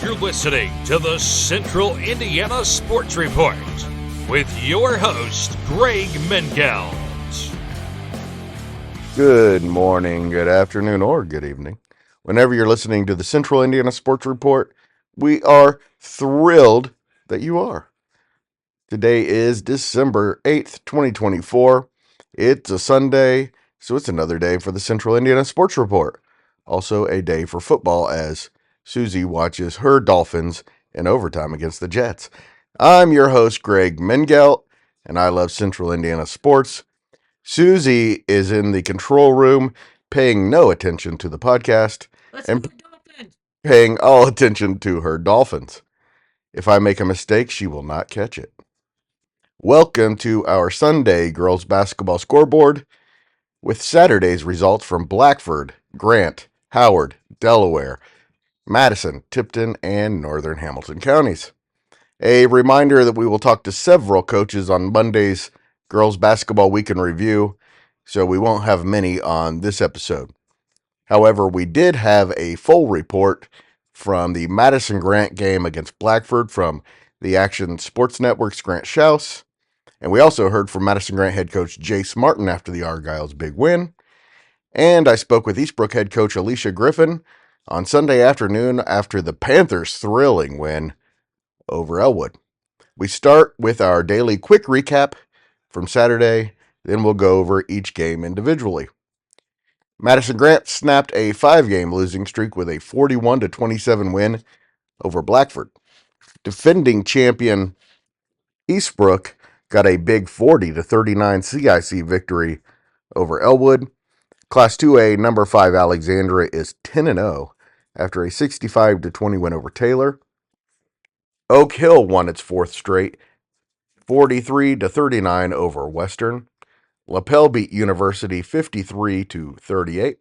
You're listening to the Central Indiana Sports Report with your host, Greg Mengelt. Good morning, good afternoon, or good evening. Whenever you're listening to the Central Indiana Sports Report, we are thrilled that you are. Today is December 8th, 2024. It's a Sunday, so it's another day for the Central Indiana Sports Report. Also a day for football as Susie watches her Dolphins in overtime against the Jets. I'm your host, Greg Mengelt, and I love Central Indiana sports. Susie is in the control room paying no attention to the podcast and paying all attention to her Dolphins. If I make a mistake, she will not catch it. Welcome to our Sunday girls basketball scoreboard with Saturday's results from Blackford, Grant, Howard, Delaware, Madison, Tipton, and Northern Hamilton Counties. A reminder that we will talk to several coaches on Monday's Girls Basketball Week in Review, so we won't have many on this episode. However, we did have a full report from the Madison-Grant game against Blackford from the Action Sports Network's Grant Shouse, and we also heard from Madison-Grant head coach Jace Martin after the Argyle's big win. And I spoke with Eastbrook head coach Alicia Griffin on Sunday afternoon after the Panthers' thrilling win over Elwood. We start with our daily quick recap from Saturday, then we'll go over each game individually. Madison-Grant snapped a 5-game losing streak with a 41-27 win over Blackford. Defending champion Eastbrook got a big 40-39 CIC victory over Elwood. Class 2A number 5 Alexandria is 10-0 after a 65-20 win over Taylor. Oak Hill won its fourth straight, 43-39 over Western. LaPel beat University 53-38.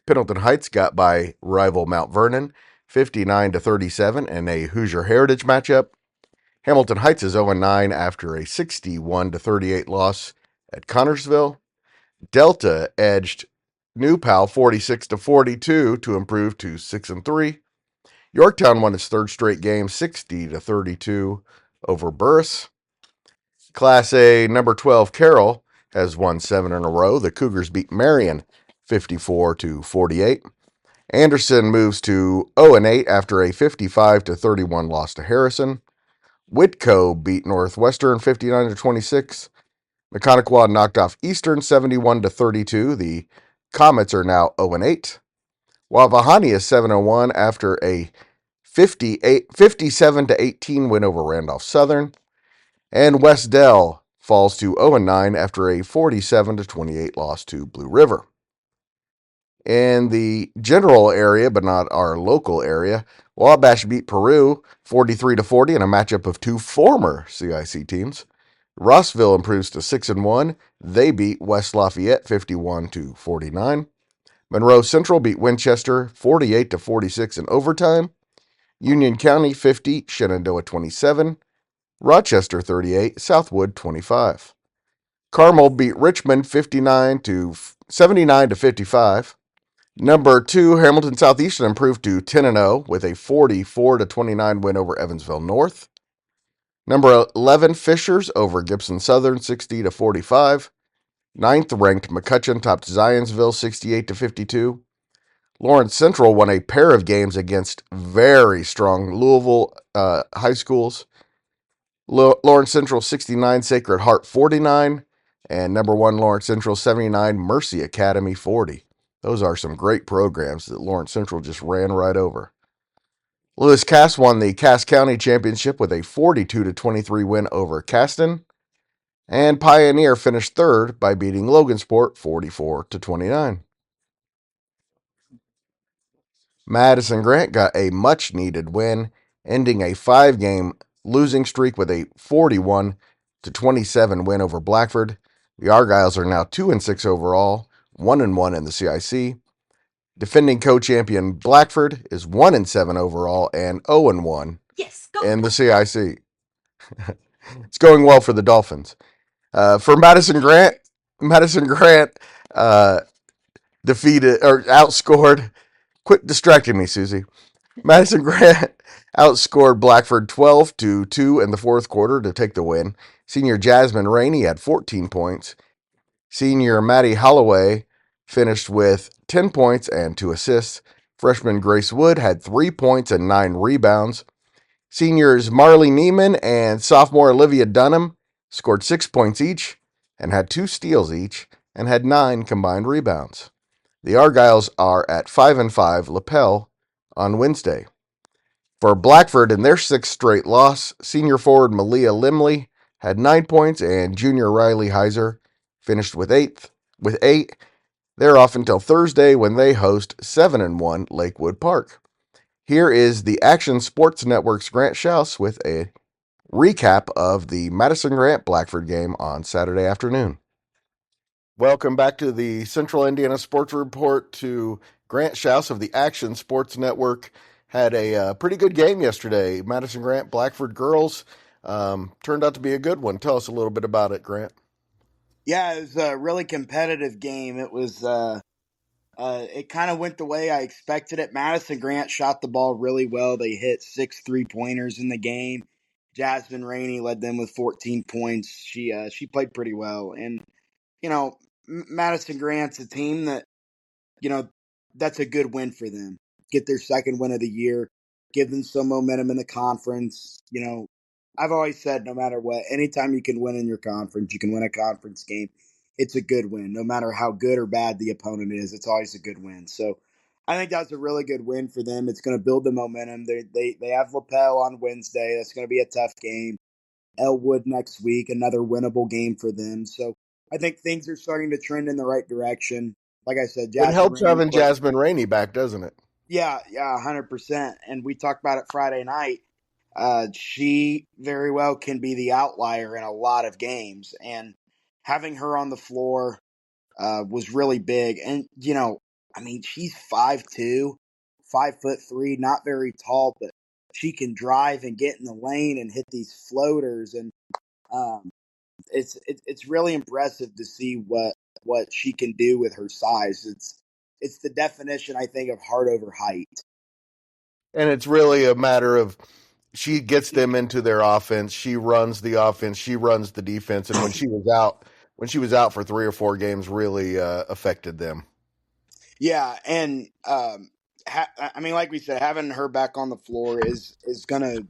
Pendleton Heights got by rival Mount Vernon 59-37 in a Hoosier Heritage matchup. Hamilton Heights is 0-9 after a 61-38 loss at Connorsville. Delta edged New Pal 46-42 to improve to 6-3. Yorktown won its third straight game 60-32 over Burris. Class A number 12 Carroll has won 7 in a row. The Cougars beat Marion 54-48. Anderson moves to 0-8 after a 55-31 loss to Harrison. Whitco beat Northwestern 59-26. Mechanical knocked off Eastern 71-32. The Comets are now 0-8. While Vahani is 7-1 after a 57-18 win over Randolph Southern. And West Dell falls to 0-9 after a 47-28 loss to Blue River. In the general area, but not our local area, Wabash beat Peru 43-40 in a matchup of two former CIC teams. Rossville improves to 6-1. They beat West Lafayette 51-49. Monroe Central beat Winchester 48-46 in overtime. Union County 50, Shenandoah 27. Rochester 38, Southwood 25. Carmel beat Richmond 79-55. Number 2, Hamilton Southeastern improved to 10-0 with a 44-29 win over Evansville North. Number 11, Fishers over Gibson Southern 60-45. 9th ranked McCutcheon topped Zionsville 68-52. Lawrence Central won a pair of games against very strong Louisville high schools. Lawrence Central 69, Sacred Heart 49, and number 1 Lawrence Central 79, Mercy Academy 40. Those are some great programs that Lawrence Central just ran right over. Lewis Cass won the Cass County Championship with a 42-23 win over Caston. And Pioneer finished third by beating Logansport 44-29. Madison-Grant got a much-needed win, ending a 5-game losing streak with a 41-27 win over Blackford. The Argyles are now 2-6 overall, 1-1 in the CIC. Defending co-champion Blackford is 1-7 overall and 0-1 in the CIC. It's going well for the Dolphins. For Madison-Grant defeated or outscored. Quit distracting me, Susie. Madison-Grant outscored Blackford 12-2 in the fourth quarter to take the win. Senior Jasmine Rainey had 14 points. Senior Maddie Holloway finished with 10 points and 2 assists. Freshman Grace Wood had 3 points and 9 rebounds. Seniors Marley Neiman and sophomore Olivia Dunham scored 6 points each and had 2 steals each and had 9 combined rebounds. The Argyles are at 5-5 lapel on Wednesday. For Blackford in their sixth straight loss, senior forward Malia Limley had 9 points and junior Riley Heiser finished with 8. They're off until Thursday when they host 7-1 Lakewood Park. Here is the Action Sports Network's Grant Shouse with a recap of the Madison-Grant Blackford game on Saturday afternoon. Welcome back to the Central Indiana Sports Report to Grant Shouse of the Action Sports Network. Had a pretty good game yesterday. Madison-Grant Blackford girls turned out to be a good one. Tell us a little bit about it, Grant. Yeah, it was a really competitive game. It kind of went the way I expected it. Madison-Grant shot the ball really well. They hit 6 3-pointers in the game. Jasmine Rainey led them with 14 points. She played pretty well. And, Madison-Grant's a team that, that's a good win for them. Get their second win of the year, give them some momentum in the conference. I've always said no matter what, anytime you can win in your conference, you can win a conference game. It's a good win. No matter how good or bad the opponent is, it's always a good win. So I think that's a really good win for them. It's going to build the momentum. They have Lapel on Wednesday. That's going to be a tough game. Elwood next week, another winnable game for them. So I think things are starting to trend in the right direction. Like I said, It Jasmine helps Rainey having played. Jasmine Rainey back, doesn't it? Yeah, 100%. And we talked about it Friday night. She very well can be the outlier in a lot of games, and having her on the floor was really big. And she's 5'2", 5'3", not very tall, but she can drive and get in the lane and hit these floaters, and um, it's really impressive to see what she can do with her size. It's the definition, I think, of heart over height. And it's really a matter of she gets them into their offense. She runs the offense. She runs the defense. And when she was out for 3 or 4 games, really affected them. Yeah, and like we said, having her back on the floor is gonna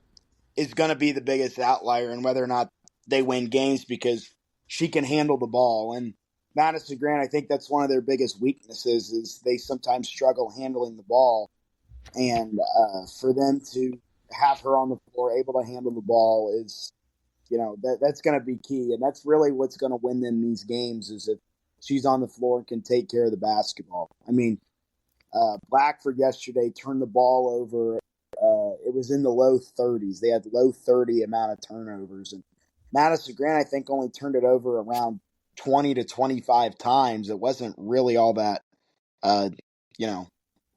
be the biggest outlier in whether or not they win games, because she can handle the ball. And Madison Grant, I think that's one of their biggest weaknesses, is they sometimes struggle handling the ball. And for them to have her on the floor, able to handle the ball, is that's going to be key, and that's really what's going to win them these games, is if she's on the floor and can take care of the basketball. I mean, Blackford yesterday turned the ball over. It was in the low 30s. They had low 30 amount of turnovers, and Madison Grant, I think, only turned it over around 20 to 25 times. It wasn't really all that, uh, you know,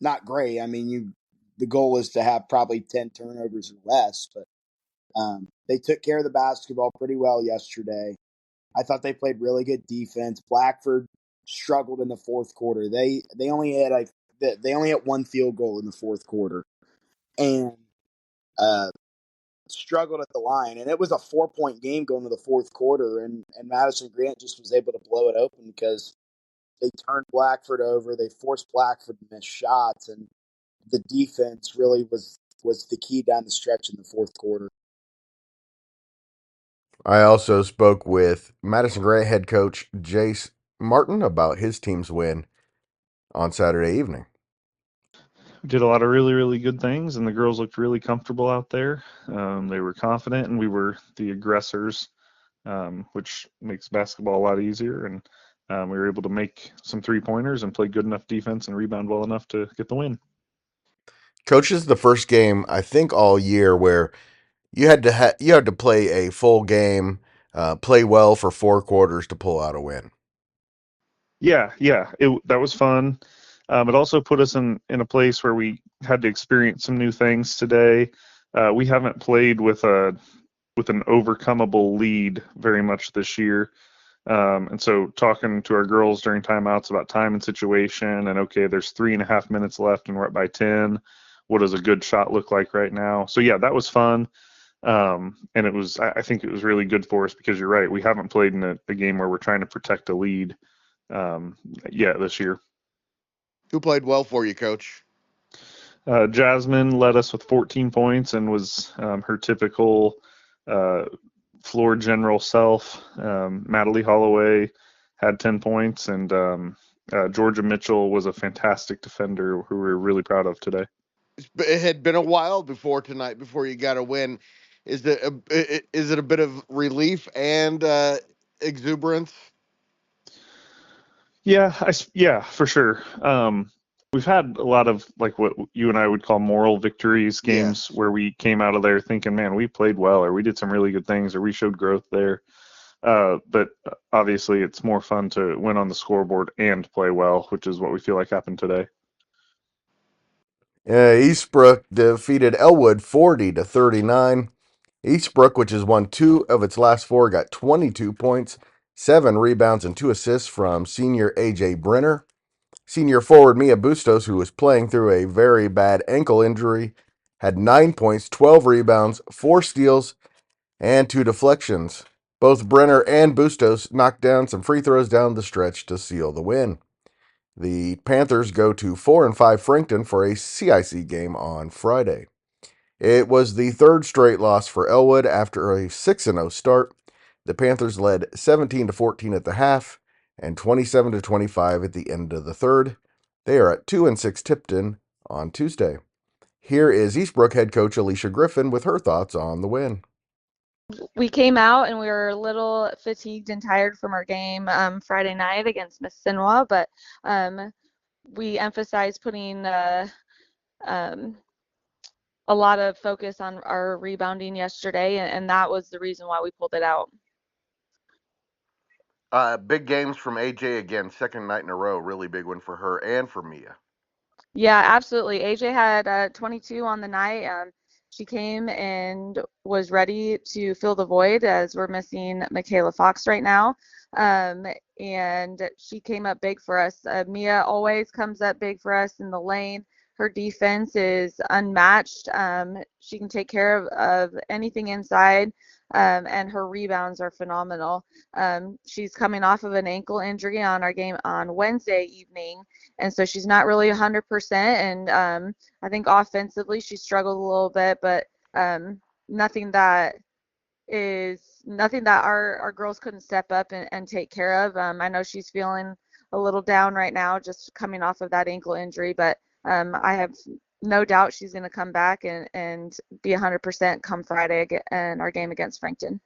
not great. I mean, the goal is to have probably 10 turnovers or less, but they took care of the basketball pretty well yesterday. I thought they played really good defense. Blackford struggled in the fourth quarter. They only had one field goal in the fourth quarter, and uh, struggled at the line. And it was a 4-point game going to the fourth quarter, and Madison Grant just was able to blow it open because they turned Blackford over. They forced Blackford to miss shots, and the defense really was the key down the stretch in the fourth quarter. I also spoke with Madison-Grant head coach Jace Martin about his team's win on Saturday evening. Did a lot of really, really good things, and the girls looked really comfortable out there. They were confident, and we were the aggressors, which makes basketball a lot easier. And we were able to make some 3-pointers and play good enough defense and rebound well enough to get the win. Coach, this is the first game I think all year where you had to play a full game, play well for 4 quarters to pull out a win. Yeah, that was fun. It also put us in a place where we had to experience some new things today. We haven't played with an overcomable lead very much this year. And so talking to our girls during timeouts about time and situation, and okay, there's 3.5 minutes left and we're up by 10, what does a good shot look like right now. So yeah, that was fun. And I think it was really good for us because you're right. We haven't played in a game where we're trying to protect a lead yet this year. Who played well for you, Coach? Jasmine led us with 14 points and was her typical floor general self. Madeline Holloway had 10 points, and Georgia Mitchell was a fantastic defender who we're really proud of today. It had been a while before tonight, before you got a win. Is it a bit of relief and exuberance? Yeah, for sure. We've had a lot of like what you and I would call moral victories, games where we came out of there thinking, man, we played well, or we did some really good things, or we showed growth there. But obviously it's more fun to win on the scoreboard and play well, which is what we feel like happened today. Eastbrook defeated Elwood 40-39. Eastbrook, which has won 2 of its last 4, got 22 points, 7 rebounds, and 2 assists from senior AJ Brenner. Senior forward Mia Bustos, who was playing through a very bad ankle injury, had 9 points, 12 rebounds, 4 steals, and 2 deflections. Both Brenner and Bustos knocked down some free throws down the stretch to seal the win. The Panthers go to 4-5 Frankton for a CIC game on Friday. It was the third straight loss for Elwood after a 6-0 start. The Panthers led 17-14 at the half and 27-25 at the end of the third. They are at 2-6 Tipton on Tuesday. Here is Eastbrook head coach Alicia Griffin with her thoughts on the win. We came out and we were a little fatigued and tired from our game Friday night against Miss Sinwa, but we emphasized putting a lot of focus on our rebounding yesterday, and that was the reason why we pulled it out. Big games from AJ again, second night in a row. Really big one for her and for Mia. Yeah, absolutely. AJ had 22 on the night. She came and was ready to fill the void as we're missing Michaela Fox right now. And she came up big for us. Mia always comes up big for us in the lane. Her defense is unmatched. She can take care of anything inside, and her rebounds are phenomenal. She's coming off of an ankle injury on our game on Wednesday evening, and so she's not really 100%. And I think offensively she struggled a little bit, but nothing that our girls couldn't step up and take care of. I know she's feeling a little down right now, just coming off of that ankle injury, but I have no doubt she's going to come back and be 100% come Friday in our game against Frankton.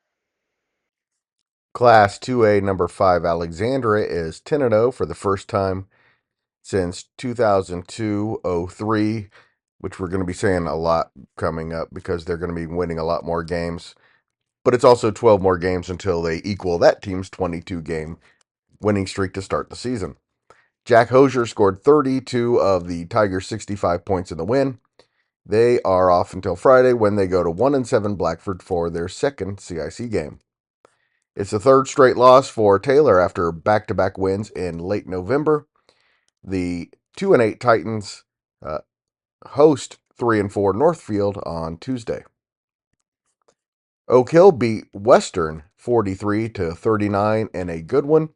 Class 2A number 5 Alexandria is 10-0 for the first time since 2002-03, which we're going to be saying a lot coming up because they're going to be winning a lot more games. But it's also 12 more games until they equal that team's 22-game winning streak to start the season. Jack Hosier scored 32 of the Tigers' 65 points in the win. They are off until Friday when they go to 1-7 Blackford for their second CIC game. It's the third straight loss for Taylor after back-to-back wins in late November. The 2-8 Titans host 3-4 Northfield on Tuesday. Oak Hill beat Western 43-39 in a good one.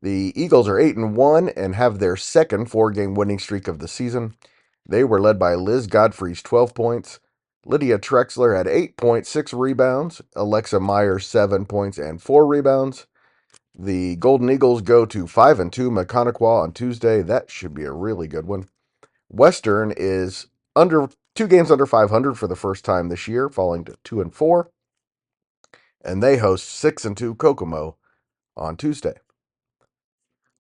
The Eagles are 8-1 and have their second 4-game winning streak of the season. They were led by Liz Godfrey's 12 points. Lydia Trexler had 8 points, 6 rebounds. Alexa Myers 7 points and 4 rebounds. The Golden Eagles go to 5-2 Mechaniqua on Tuesday. That should be a really good one. Western is 2 games under 500 for the first time this year, falling to 2-4. And they host 6-2 Kokomo on Tuesday.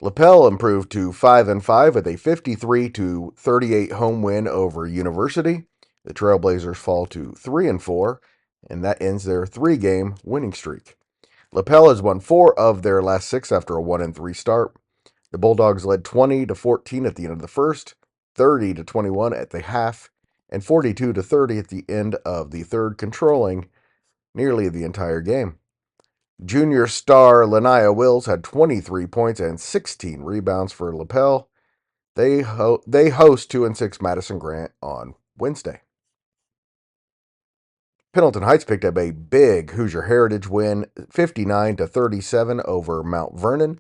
LaPel improved to 5-5 with a 53-38 home win over University. The Trailblazers fall to 3-4, and that ends their 3-game winning streak. LaPel has won 4 of their last 6 after a 1-3 start. The Bulldogs led 20-14 at the end of the first, 30-21 at the half, and 42-30 at the end of the third, controlling nearly the entire game. Junior star Lanaya Wills had 23 points and 16 rebounds for LaPel. They host 2-6 Madison-Grant on Wednesday. Pendleton Heights picked up a big Hoosier Heritage win, 59-37 over Mount Vernon.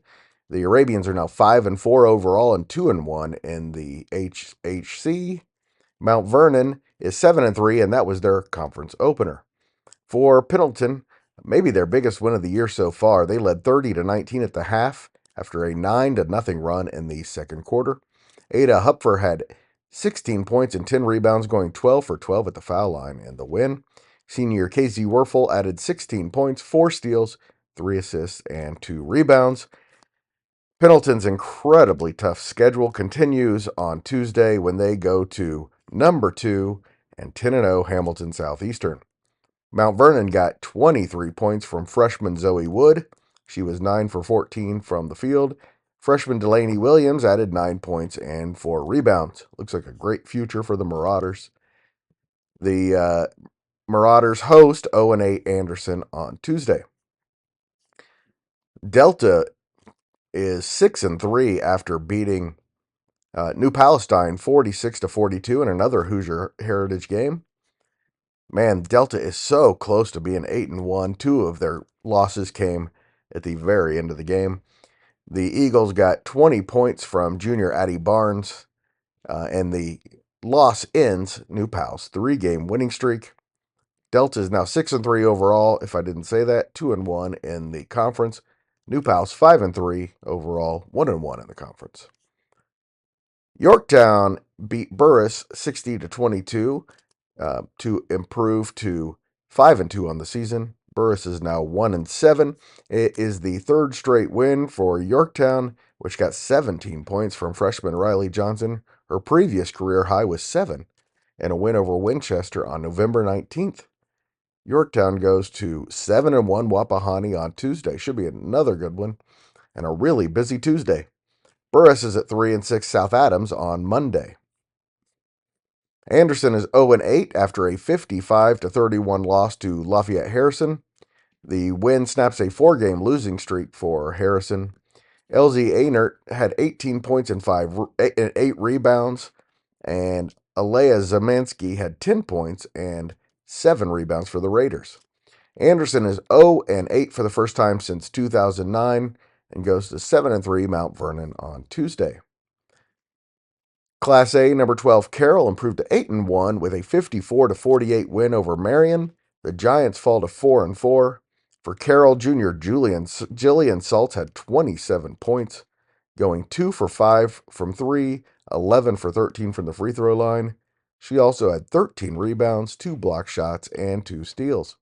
The Arabians are now 5-4 overall and 2-1 in the HHC. Mount Vernon is 7-3, and that was their conference opener. For Pendleton, maybe their biggest win of the year so far, they led 30-19 at the half after a 9-0 run in the second quarter. Ada Hupfer had 16 points and 10 rebounds, going 12 for 12 at the foul line in the win. Senior Casey Werfel added 16 points, 4 steals, 3 assists, and 2 rebounds. Pendleton's incredibly tough schedule continues on Tuesday when they go to number 2 and 10-0 Hamilton Southeastern. Mount Vernon got 23 points from freshman Zoe Wood. She was 9 for 14 from the field. Freshman Delaney Williams added 9 points and 4 rebounds. Looks like a great future for the Marauders. The Marauders host O&A Anderson on Tuesday. Delta is 6-3 after beating New Palestine 46-42 in another Hoosier Heritage game. Man, Delta is so close to being 8-1. 2 of their losses came at the very end of the game. The Eagles got 20 points from junior Addie Barnes, and the loss ends New Pal's 3-game winning streak. Delta is now 6-3 overall, if I didn't say that, 2-1 in the conference. New Pal's 5-3 overall, 1-1 in the conference. Yorktown beat Burris 60-22 to improve to 5-2 on the season. Burris is now 1-7. It is the third straight win for Yorktown, which got 17 points from freshman Riley Johnson. Her previous career high was 7, and a win over Winchester on November 19th. Yorktown goes to 7-1 Wapahani on Tuesday. Should be another good one, and a really busy Tuesday. Burris is at 3-6 South Adams on Monday. Anderson is 0-8 after a 55-31 loss to Lafayette Harrison. The win snaps a 4-game losing streak for Harrison. LZ Einert had 18 points and 8 rebounds, and Alea Zamansky had 10 points and 7 rebounds for the Raiders. Anderson is 0-8 for the first time since 2009 and goes to 7-3 Mount Vernon on Tuesday. Class A, number 12, Carroll improved to 8-1 with a 54-48 win over Marion. The Giants fall to 4-4. For Carroll, junior Jillian Saltz had 27 points, going 2 for 5 from 3, 11 for 13 from the free throw line. She also had 13 rebounds, 2 block shots, and 2 steals.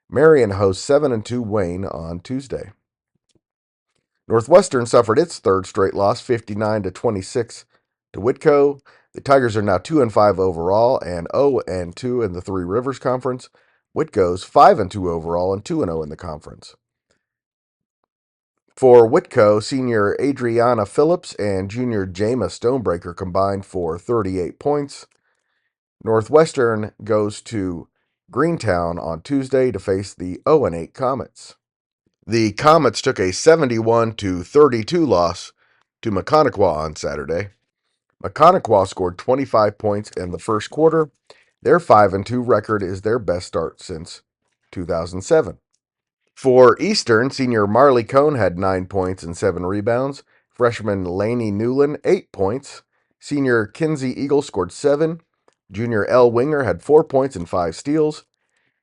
Marion hosts 7-2 Wayne on Tuesday. Northwestern suffered its third straight loss, 59-26 to Whitco. The Tigers are now 2-5 overall and 0-2 in the Three Rivers Conference. Whitco's 5-2 overall and 2-0 in the conference. For Whitco, senior Adriana Phillips and junior Jama Stonebreaker combined for 38 points. Northwestern goes to Greentown on Tuesday to face the 0-8 Comets. The Comets took a 71-32 loss to Maconaquah on Saturday. Maconaquah scored 25 points in the first quarter. Their 5-2 record is their best start since 2007. For Eastern, senior Marley Cohn had 9 points and 7 rebounds. Freshman Laney Newland, 8 points. Senior Kinsey Eagle scored 7. Junior Elle Winger had 4 points and 5 steals.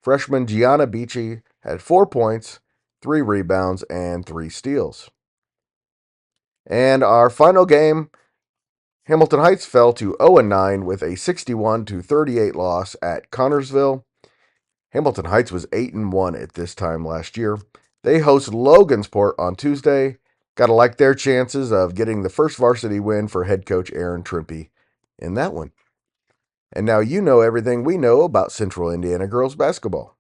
Freshman Gianna Beachy had 4 points, 3 rebounds, and 3 steals. And our final game, Hamilton Heights fell to 0-9 with a 61-38 loss at Connorsville. Hamilton Heights was 8-1 at this time last year. They host Logansport on Tuesday. Gotta like their chances of getting the first varsity win for head coach Aaron Trimpe in that one. And now you know everything we know about Central Indiana girls basketball.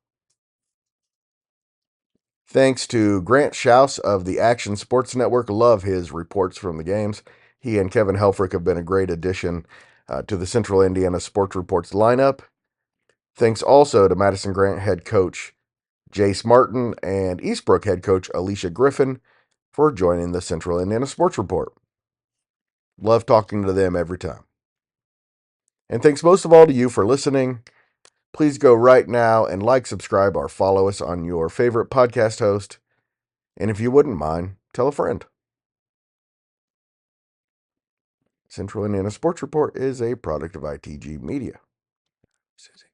Thanks to Grant Shouse of the Action Sports Network. Love his reports from the games. He and Kevin Helfrich have been a great addition to the Central Indiana Sports Reports lineup. Thanks also to Madison-Grant head coach Jace Martin and Eastbrook head coach Alicia Griffin for joining the Central Indiana Sports Report. Love talking to them every time. And thanks most of all to you for listening. Please go right now and like, subscribe, or follow us on your favorite podcast host. And if you wouldn't mind, tell a friend. Central Indiana Sports Report is a product of ITG Media. Susie.